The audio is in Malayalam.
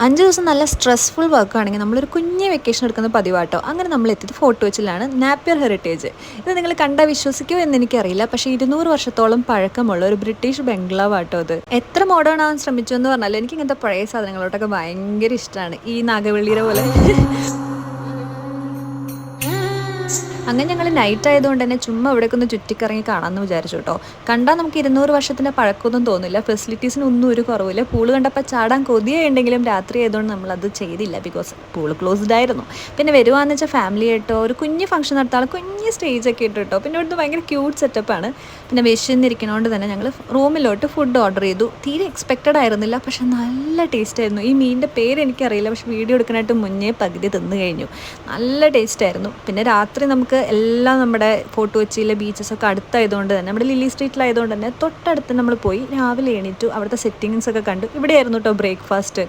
5 ദിവസം നല്ല സ്ട്രെസ്ഫുൾ വർക്കാണെങ്കിൽ നമ്മളൊരു കുഞ്ഞ് വെക്കേഷൻ എടുക്കുന്ന പതിവാട്ടോ. അങ്ങനെ നമ്മൾ എത്തിയത് ഫോർട്ട് കൊച്ചിയിലാണ്, നാപ്പിയർ ഹെറിറ്റേജ്. ഇത് നിങ്ങൾ കണ്ടാൽ വിശ്വസിക്കുമോ എന്ന് എനിക്കറിയില്ല. പക്ഷേ 200 വർഷത്തോളം പഴക്കമുള്ള ഒരു ബ്രിട്ടീഷ് ബംഗ്ലാവ് ആട്ടോ അത്. എത്ര മോഡേൺ ആവാൻ ശ്രമിച്ചു എന്ന് പറഞ്ഞാൽ എനിക്ക് ഇങ്ങനത്തെ പഴയ സാധനങ്ങളോട്ടൊക്കെ ഭയങ്കര ഇഷ്ടമാണ്. ഈ നാഗവള്ളിയുടെ പോലെ. അങ്ങനെ ഞങ്ങൾ നൈറ്റ് ആയതുകൊണ്ട് തന്നെ ചുമ്മാ ഇവിടേക്ക് ഒന്ന് ചുറ്റിക്കറങ്ങി കാണാമെന്ന് വിചാരിച്ചു കേട്ടോ. കണ്ടാൽ നമുക്ക് 200 വർഷത്തിൻ്റെ പഴക്കമൊന്നും തോന്നില്ല. ഫെസിലിറ്റീസിനൊന്നും ഒരു കുറവില്ല. പൂള് കണ്ടപ്പോൾ ചാടാൻ കൊതിയുണ്ടെങ്കിലും രാത്രി ആയതുകൊണ്ട് നമ്മളത് ചെയ്തില്ല. ബിക്കോസ് പൂള് ക്ലോസ്ഡ് ആയിരുന്നു. പിന്നെ വരുവാന്ന് വെച്ചാൽ ഫാമിലി ആയിട്ടോ ഒരു കുഞ്ഞ് ഫംഗ്ഷൻ നടത്താൻ കുഞ്ഞ് സ്റ്റേജൊക്കെ ഇട്ട് കേട്ടോ. പിന്നെ ഇവിടുന്ന് ഭയങ്കര ക്യൂട്ട് സെറ്റപ്പാണ്. പിന്നെ വിശന്നിരിക്കണോണ്ട് തന്നെ ഞങ്ങൾ റൂമിലോട്ട് ഫുഡ് ഓർഡർ ചെയ്തു. തീരെ എക്സ്പെക്റ്റഡ് ആയിരുന്നില്ല, പക്ഷെ നല്ല ടേസ്റ്റ് ആയിരുന്നു. ഈ മീനിൻ്റെ പേര് എനിക്കറിയില്ല, പക്ഷെ വീഡിയോ എടുക്കാനായിട്ട് മുന്നേ പകുതി തിന്നു കഴിഞ്ഞു. നല്ല ടേസ്റ്റ് ആയിരുന്നു. പിന്നെ രാത്രി നമുക്ക് എല്ലാം നമ്മുടെ ഫോർട്ട് കൊച്ചിയിലെ ബീച്ചസൊക്കെ അടുത്തായതുകൊണ്ട് തന്നെ നമ്മുടെ ലില്ലി സ്ട്രീറ്റിലായതുകൊണ്ട് തന്നെ തൊട്ടടുത്ത് നമ്മൾ പോയി രാവിലെ എണീറ്റു. അവിടുത്തെ സെറ്റിങ്സ് ഒക്കെ കണ്ടു. ഇവിടെയായിരുന്നു കേട്ടോ ബ്രേക്ക്ഫാസ്റ്റ്.